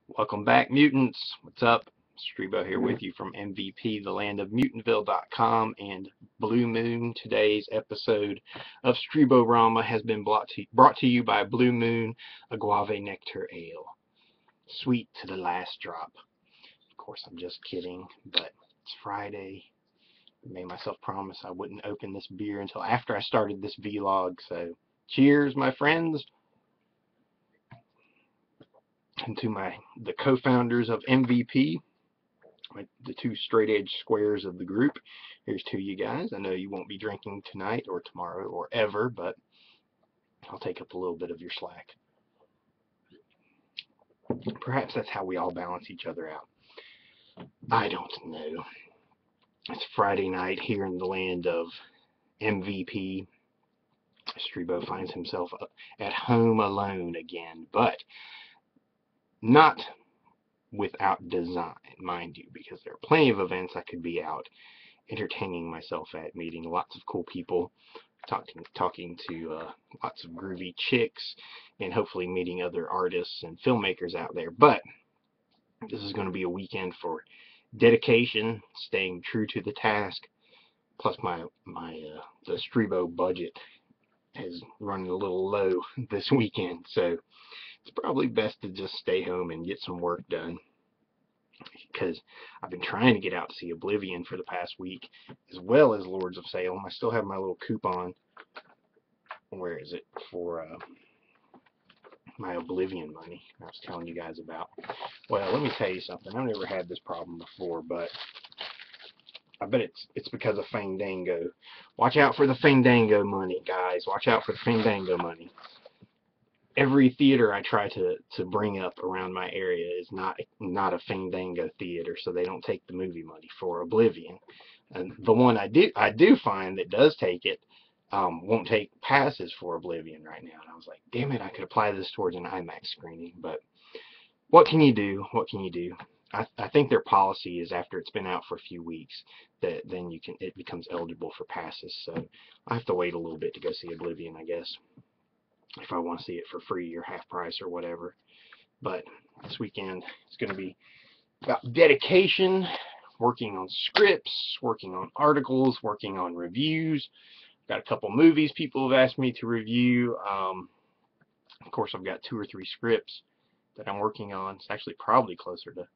Welcome back, mutants. What's up? Streebo here with you from MVP, the land of Mutantville.com and Blue Moon. Today's episode of Streeborama has been brought to you by Blue Moon Agave Nectar Ale. Sweet to the last drop. Of course, I'm just kidding, but it's Friday. I made myself promise I wouldn't open this beer until after I started this vlog, so cheers, my friends. And to the co-founders of MVP, the two straight-edge squares of the group. Here's to you guys. I know you won't be drinking tonight or tomorrow or ever, but I'll take up a little bit of your slack. Perhaps that's how we all balance each other out. I don't know. It's Friday night here in the land of MVP. Streebo finds himself at home alone again, but not without design, mind you, because there are plenty of events I could be out entertaining myself at, meeting lots of cool people, talking to lots of groovy chicks, and hopefully meeting other artists and filmmakers out there. But this is going to be a weekend for dedication, staying true to the task. Plus the Streebo budget is running a little low this weekend, so it's probably best to just stay home and get some work done, because I've been trying to get out to see Oblivion for the past week, as well as Lords of Salem. I still have my little coupon, where is it, for my Oblivion money I was telling you guys about. Well, let me tell you something. I've never had this problem before, but I bet it's because of Fandango. Watch out for the Fandango money, guys. Watch out for the Fandango money. Every theater I try to bring up around my area is not a Fandango theater, so they don't take the movie money for Oblivion. And the one I do find that does take it won't take passes for Oblivion right now. And I was like, damn it, I could apply this towards an IMAX screening. But what can you do? What can you do? I think their policy is after it's been out for a few weeks that then it becomes eligible for passes. So I have to wait a little bit to go see Oblivion, I guess, if I want to see it for free or half price or whatever. But this weekend it's going to be about dedication, working on scripts, working on articles, working on reviews. Got a couple movies people have asked me to review. Of course, I've got 2 or 3 scripts that I'm working on. It's actually probably closer to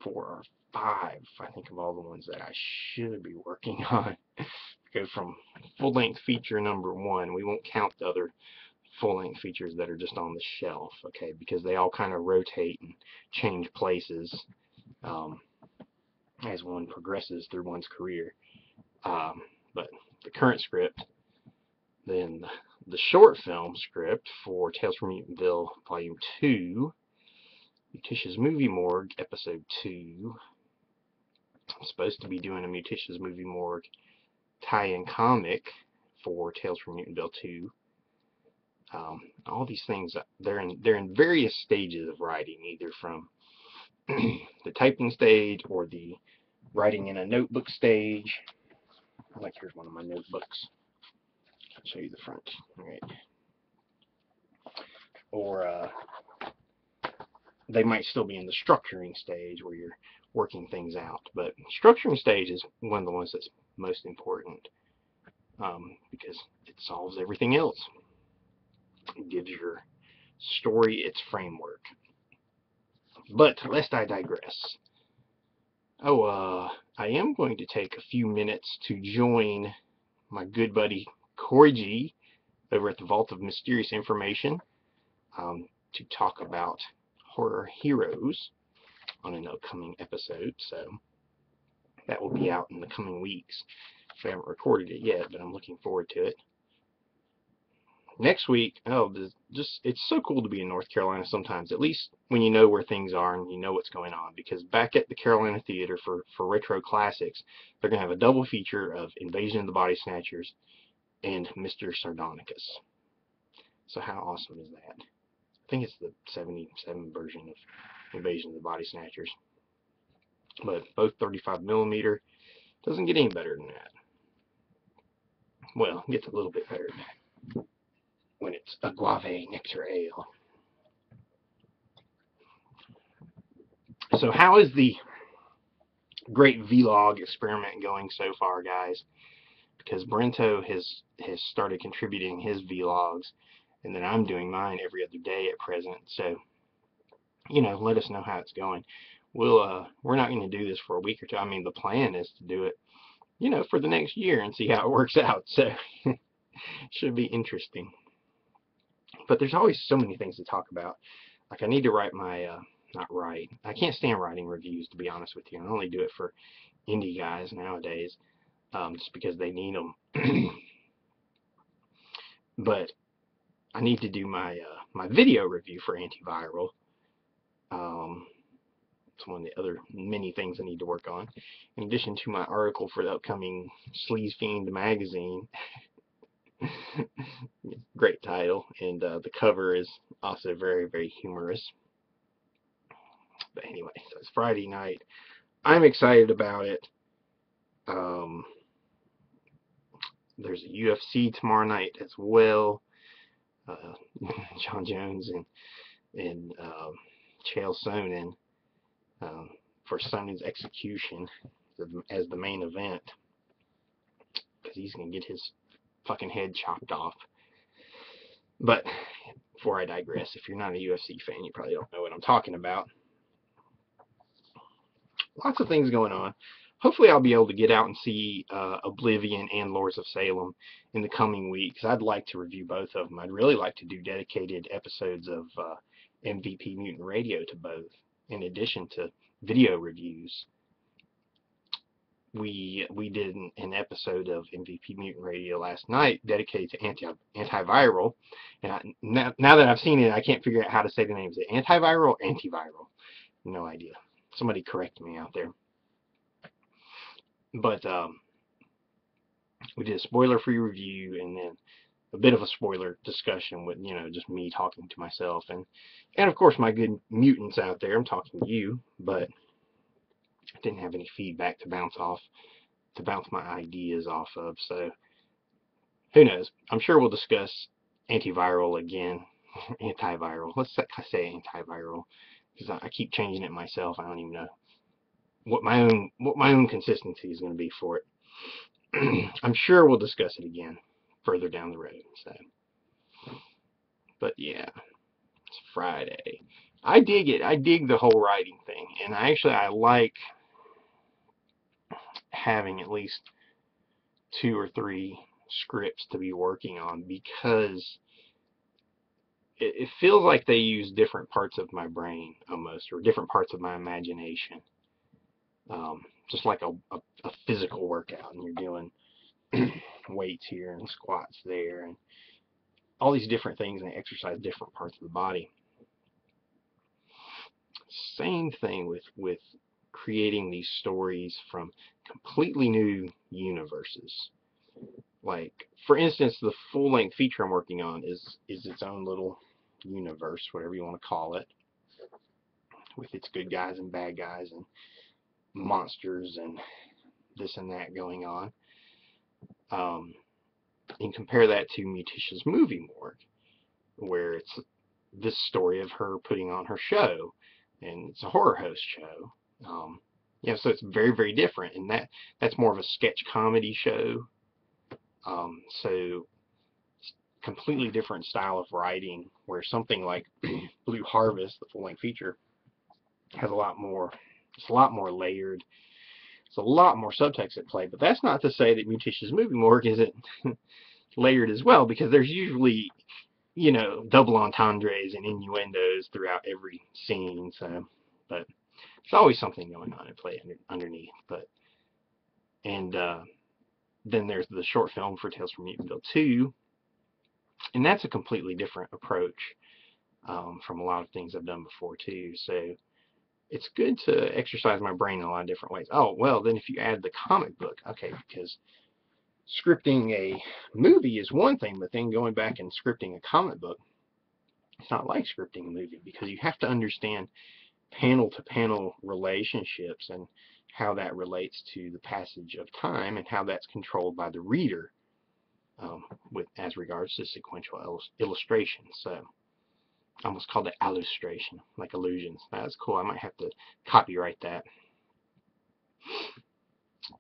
4 or 5, I think, of all the ones that I should be working on. Go from full-length feature number 1. We won't count the other full-length features that are just on the shelf, okay, because they all kind of rotate and change places as one progresses through one's career. But the current script, then the short film script for Tales from Mutantville Volume 2, Mutitia's Movie Morgue Episode 2. I'm supposed to be doing a Mutitia's Movie Morgue tie-in comic for Tales from Mutantville 2. All these things, they're in various stages of writing, either from the typing stage or the writing in a notebook stage. Like, here's one of my notebooks. I'll show you the front. All right. Or they might still be in the structuring stage where you're working things out. But structuring stage is one of the ones that's most important, because it solves everything else. It gives your story its framework. But lest I digress. I am going to take a few minutes to join my good buddy Corey G over at the Vault of Mysterious Information to talk about horror heroes on an upcoming episode. So that will be out in the coming weeks. I haven't recorded it yet, but I'm looking forward to it. Next week, it's so cool to be in North Carolina sometimes, at least when you know where things are and you know what's going on, because back at the Carolina Theater for Retro Classics, they're going to have a double feature of Invasion of the Body Snatchers and Mr.Sardonicus. So how awesome is that? I think it's the 77 version of Invasion of the Body Snatchers. But both 35mm. Doesn't get any better than that. Well, it gets a little bit better when it's Agave Nectar Ale. So how is the great vlog experiment going so far, guys? Because Brento has started contributing his vlogs, and then I'm doing mine every other day at present. So, you know, let us know how it's going. We're not going to do this for a week or two. I mean, the plan is to do it, you know, for the next year and see how it works out. So, should be interesting. But there's always so many things to talk about. Like, I need to write my, not write. I can't stand writing reviews, to be honest with you. I only do it for indie guys nowadays, just because they need them. But I need to do my my video review for Antiviral. It's one of the other many things I need to work on, in addition to my article for the upcoming Sleaze Fiend magazine. Great title, and the cover is also very, very humorous. But anyway, so it's Friday night. I'm excited about it. There's a UFC tomorrow night as well. John Jones and Chael Sonnen for Sonnen's execution as the main event, because he's gonna get his fucking head chopped off. But before I digress, if you're not a UFC fan, you probably don't know what I'm talking about. Lots of things going on. Hopefully I'll be able to get out and see Oblivion and Lords of Salem in the coming weeks. I'd like to review both of them. I'd really like to do dedicated episodes of MVP Mutant Radio to both, in addition to video reviews. We did an episode of MVP Mutant Radio last night dedicated to Antiviral, and now that I've seen it, I can't figure out how to say the names. Is it Antiviral? Antiviral? No idea. Somebody correct me out there. But we did a spoiler-free review, and then a bit of a spoiler discussion with, you know, just me talking to myself, and of course my good mutants out there. I'm talking to you, but I didn't have any feedback to bounce my ideas off of. So who knows? I'm sure we'll discuss Antiviral again. Antiviral. Let's say Antiviral, because I keep changing it myself. I don't even know what my own consistency is going to be for it. I'm sure we'll discuss it again further down the road. So, but yeah, it's Friday. I dig it. I dig the whole writing thing, and I like having at least 2 or 3 scripts to be working on, because it feels like they use different parts of my brain almost, or different parts of my imagination. Just like a physical workout, and you're doing weights here and squats there and all these different things, and they exercise different parts of the body. Same thing with creating these stories from completely new universes. Like, for instance, the full-length feature I'm working on is its own little universe, whatever you want to call it, with its good guys and bad guys and monsters and this and that going on. And compare that to Mutitia's movie morgue, where it's this story of her putting on her show, and it's a horror host show. Yeah, so it's very, very different, and that's more of a sketch comedy show. So it's completely different style of writing, where something like Blue Harvest, the full-length feature, has a lot more. It's a lot more layered. It's a lot more subtext at play, but that's not to say that Mutitia's movie morgue isn't layered as well, because there's usually, you know, double entendres and innuendos throughout every scene. So, but there's always something going on at play underneath. But and then there's the short film for Tales from Mutantville 2, and that's a completely different approach from a lot of things I've done before too. So it's good to exercise my brain in a lot of different ways. Oh, well, then if you add the comic book, okay, because scripting a movie is one thing, but then going back and scripting a comic book, it's not like scripting a movie, because you have to understand panel-to-panel relationships and how that relates to the passage of time and how that's controlled by the reader as regards to sequential illustration. So Almost called it allustration, like illusions. That's cool. I might have to copyright that.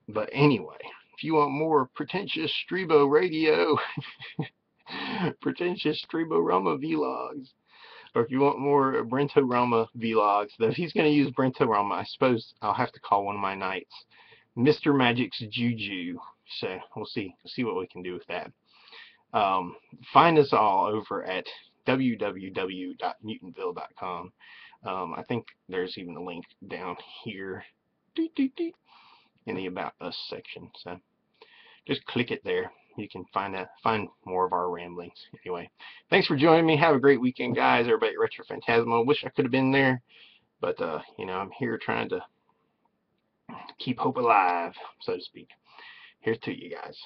But anyway, if you want more pretentious Streebo radio, pretentious Streeborama vlogs, or if you want more Brentorama vlogs, though if he's going to use Brentorama, I suppose I'll have to call one of my nights Mr. Magic's Juju. So we'll see what we can do with that. Find us all over at www.mutantville.com. I think there's even a link down here in the About Us section. So just click it there. You can find more of our ramblings. Anyway, thanks for joining me. Have a great weekend, guys. Everybody at Retro Phantasmo. Wish I could have been there, but you know, I'm here trying to keep hope alive, so to speak. Here's to you guys.